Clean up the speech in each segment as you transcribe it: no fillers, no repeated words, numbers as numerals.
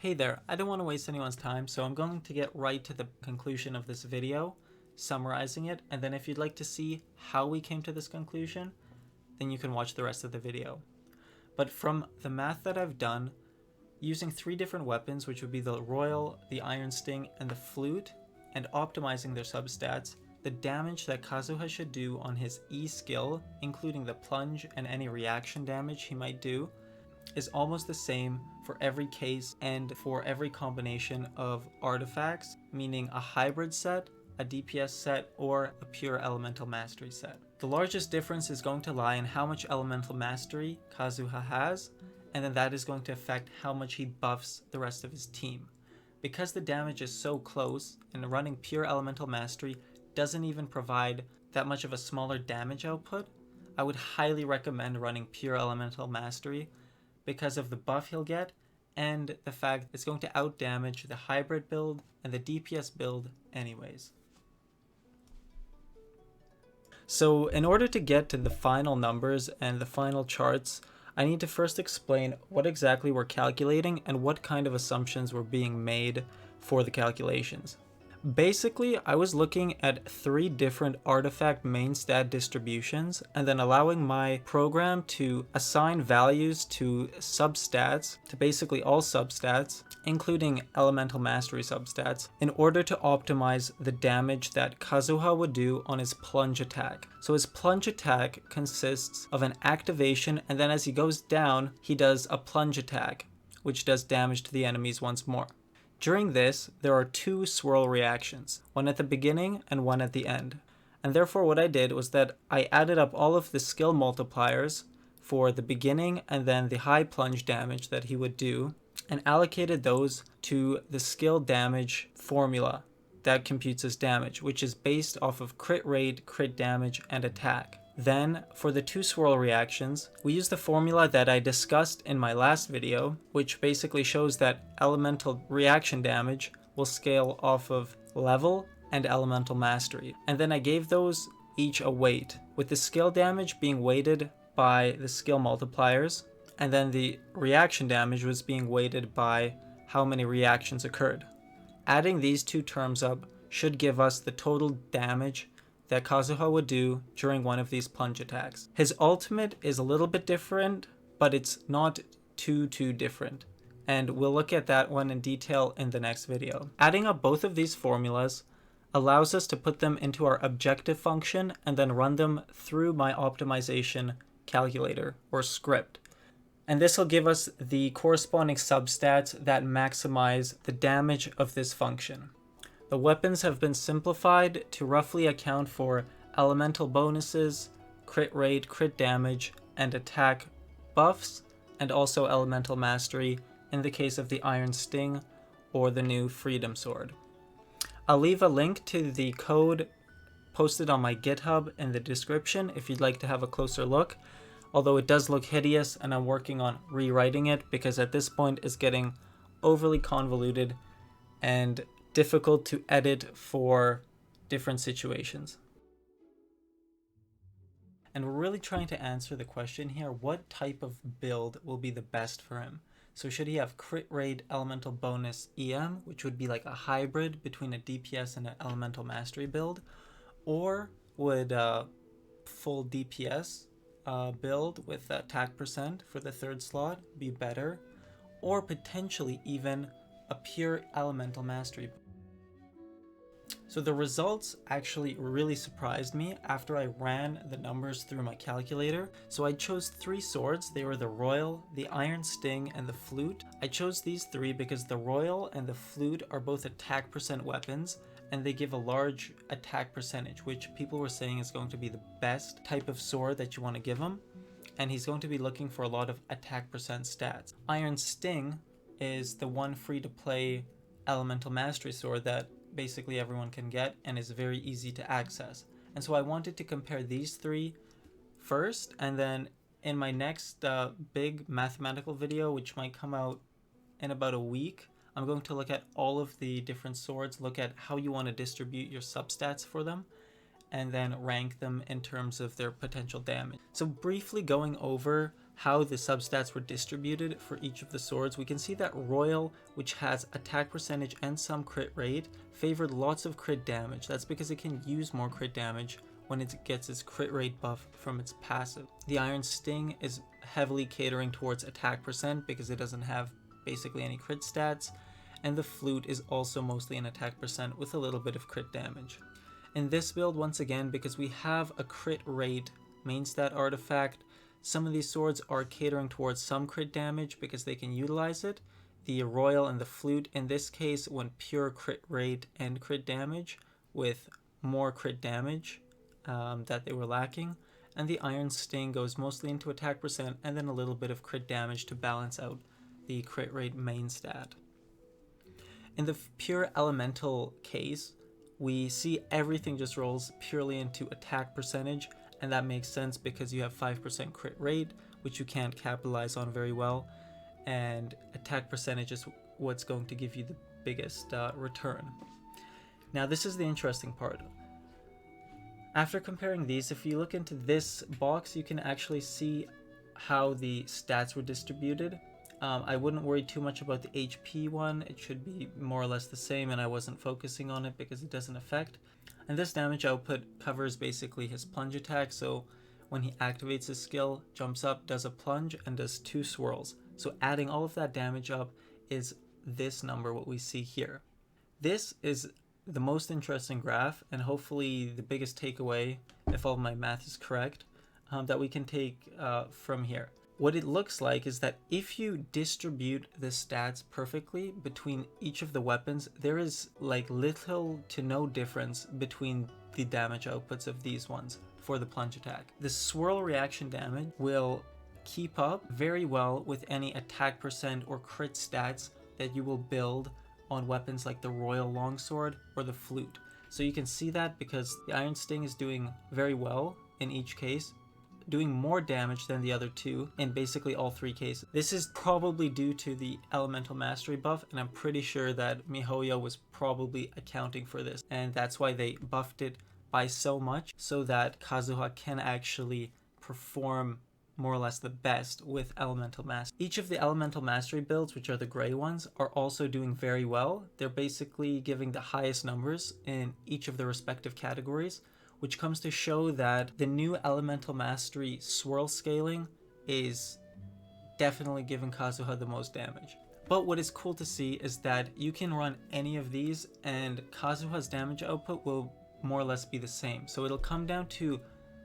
Hey there, I don't want to waste anyone's time, so I'm going to get right to the conclusion of this video, summarizing it, and then if you'd like to see how we came to this conclusion, then you can watch the rest of the video. But from the math that I've done, using 3 different weapons, which would be the Royal, the Iron Sting, and the Flute, and optimizing their substats, the damage that Kazuha should do on his E skill, including the plunge and any reaction damage he might do, is almost the same for every case and for every combination of artifacts, meaning a hybrid set, a DPS set, or a pure elemental mastery set. The largest difference is going to lie in how much elemental mastery Kazuha has, and then that is going to affect how much he buffs the rest of his team. Because the damage is so close, and running pure elemental mastery doesn't even provide that much of a smaller damage output, I would highly recommend running pure elemental mastery because of the buff he'll get and the fact it's going to outdamage the hybrid build and the DPS build anyways. So in order to get to the final numbers and the final charts, I need to first explain what exactly we're calculating and what kind of assumptions were being made for the calculations. Basically, I was looking at 3 different artifact main stat distributions and then allowing my program to assign values to substats, to basically all substats, including elemental mastery substats, in order to optimize the damage that Kazuha would do on his plunge attack. So his plunge attack consists of an activation, and then as he goes down, he does a plunge attack, which does damage to the enemies once more. During this, there are 2 swirl reactions, one at the beginning and one at the end. And therefore what I did was that I added up all of the skill multipliers for the beginning and then the high plunge damage that he would do, and allocated those to the skill damage formula that computes as damage, which is based off of crit rate, crit damage, and attack. Then, for the 2 swirl reactions, we use the formula that I discussed in my last video, which basically shows that elemental reaction damage will scale off of level and elemental mastery. And then I gave those each a weight, with the skill damage being weighted by the skill multipliers, and then the reaction damage was being weighted by how many reactions occurred. Adding these 2 terms up should give us the total damage that Kazuha would do during one of these plunge attacks. His ultimate is a little bit different, but it's not too different, and we'll look at that one in detail in the next video. Adding up both of these formulas allows us to put them into our objective function and then run them through my optimization calculator or script. And this will give us the corresponding substats that maximize the damage of this function. The weapons have been simplified to roughly account for elemental bonuses, crit rate, crit damage, and attack buffs, and also elemental mastery in the case of the Iron Sting or the new Freedom Sword. I'll leave a link to the code posted on my GitHub in the description if you'd like to have a closer look, although it does look hideous and I'm working on rewriting it because at this point it's getting overly convoluted and difficult to edit for different situations. And we're really trying to answer the question here, what type of build will be the best for him? So should he have crit rate, elemental bonus, EM, which would be like a hybrid between a DPS and an elemental mastery build? Or would a full DPS build with attack percent for the 3rd slot be better? Or potentially even a pure elemental mastery. So the results actually really surprised me after I ran the numbers through my calculator. So I chose 3 swords. They were the Royal, the Iron Sting, and the Flute. I chose these 3 because the Royal and the Flute are both attack percent weapons, and they give a large attack percentage, which people were saying is going to be the best type of sword that you want to give him. And he's going to be looking for a lot of attack percent stats. Iron Sting is the one free-to-play elemental mastery sword that basically everyone can get and is very easy to access. And so I wanted to compare these 3 first, and then in my next big mathematical video, which might come out in about a week, I'm going to look at all of the different swords, look at how you want to distribute your substats for them, and then rank them in terms of their potential damage. So briefly going over how the substats were distributed for each of the swords, we can see that Royal, which has attack percentage and some crit rate, favored lots of crit damage. That's because it can use more crit damage when it gets its crit rate buff from its passive. The Iron Sting is heavily catering towards attack percent because it doesn't have basically any crit stats, and the Flute is also mostly an attack percent with a little bit of crit damage. In this build, once again, because we have a crit rate main stat artifact, some of these swords are catering towards some crit damage because they can utilize it. The Royal and the Flute in this case went pure crit rate and crit damage with more crit damage that they were lacking. And the Iron Sting goes mostly into attack percent and then a little bit of crit damage to balance out the crit rate main stat. In the pure elemental case, we see everything just rolls purely into attack percentage, and that makes sense because you have 5% crit rate, which you can't capitalize on very well, and attack percentage is what's going to give you the biggest return. Now this is the interesting part. After comparing these, if you look into this box, you can actually see how the stats were distributed. I wouldn't worry too much about the HP one. It should be more or less the same, and I wasn't focusing on it because it doesn't affect. And this damage output covers basically his plunge attack, so when he activates his skill, jumps up, does a plunge, and does 2 swirls. So adding all of that damage up is this number, what we see here. This is the most interesting graph, and hopefully the biggest takeaway, if all my math is correct, that we can take from here. What it looks like is that if you distribute the stats perfectly between each of the weapons, there is like little to no difference between the damage outputs of these ones for the plunge attack. The swirl reaction damage will keep up very well with any attack percent or crit stats that you will build on weapons like the Royal Longsword or the Flute. So you can see that because the Iron Sting is doing very well in each case, doing more damage than the other two in basically all 3 cases. This is probably due to the Elemental Mastery buff, and I'm pretty sure that MiHoYo was probably accounting for this, and that's why they buffed it by so much so that Kazuha can actually perform more or less the best with Elemental Mastery. Each of the Elemental Mastery builds, which are the gray ones, are also doing very well. They're basically giving the highest numbers in each of the respective categories, which comes to show that the new Elemental Mastery swirl scaling is definitely giving Kazuha the most damage. But what is cool to see is that you can run any of these and Kazuha's damage output will more or less be the same. So it'll come down to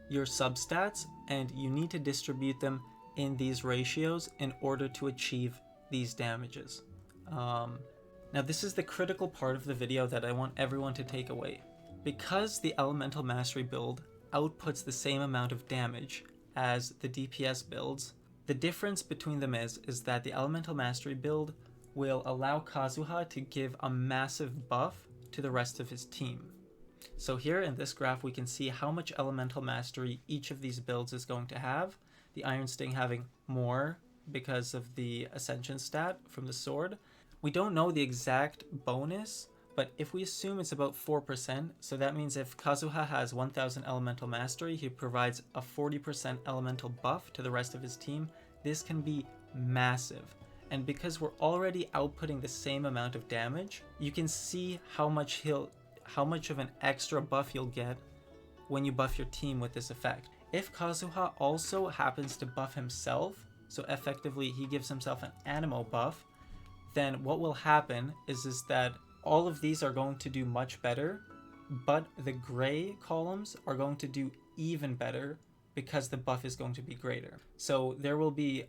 your substats, and you need to distribute them in these ratios in order to achieve these damages. Now this is the critical part of the video that I want everyone to take away. Because the Elemental Mastery build outputs the same amount of damage as the DPS builds, the difference between them is that the Elemental Mastery build will allow Kazuha to give a massive buff to the rest of his team. So here in this graph we can see how much Elemental Mastery each of these builds is going to have. The Iron Sting having more because of the Ascension stat from the sword. We don't know the exact bonus, but if we assume it's about 4%, so that means if Kazuha has 1000 Elemental Mastery, he provides a 40% elemental buff to the rest of his team. This can be massive. And because we're already outputting the same amount of damage, you can see how much of an extra buff you'll get when you buff your team with this effect. If Kazuha also happens to buff himself, so effectively he gives himself an Animo buff, then what will happen is that all of these are going to do much better, but the gray columns are going to do even better because the buff is going to be greater. So there will be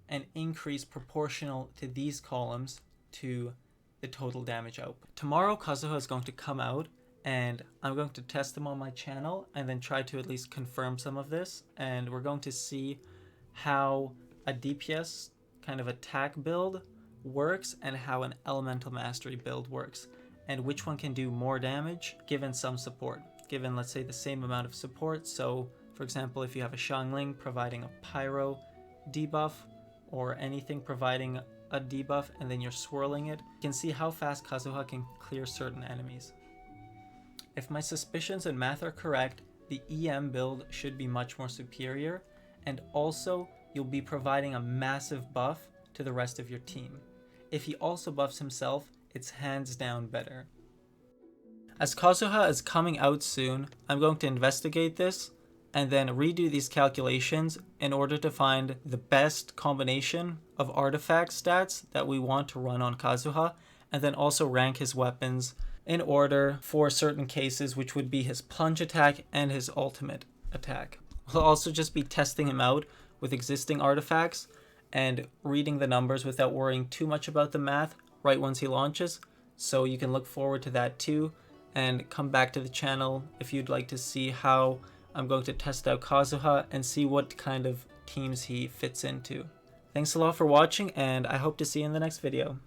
an increase proportional to these columns to the total damage output. Tomorrow Kazuha is going to come out and I'm going to test them on my channel and then try to at least confirm some of this, and we're going to see how a DPS kind of attack build works and how an Elemental Mastery build works, and which one can do more damage given some support, given let's say the same amount of support. So for example, if you have a Xiangling providing a Pyro debuff or anything providing a debuff and then you're swirling it, you can see how fast Kazuha can clear certain enemies. If my suspicions and math are correct, the EM build should be much more superior, and also you'll be providing a massive buff to the rest of your team. If he also buffs himself, it's hands down better. As Kazuha is coming out soon, I'm going to investigate this and then redo these calculations in order to find the best combination of artifact stats that we want to run on Kazuha, and then also rank his weapons in order for certain cases, which would be his plunge attack and his ultimate attack. We'll also just be testing him out with existing artifacts and reading the numbers without worrying too much about the math right once he launches, so you can look forward to that too, and come back to the channel if you'd like to see how I'm going to test out Kazuha and see what kind of teams he fits into. Thanks a lot for watching, and I hope to see you in the next video.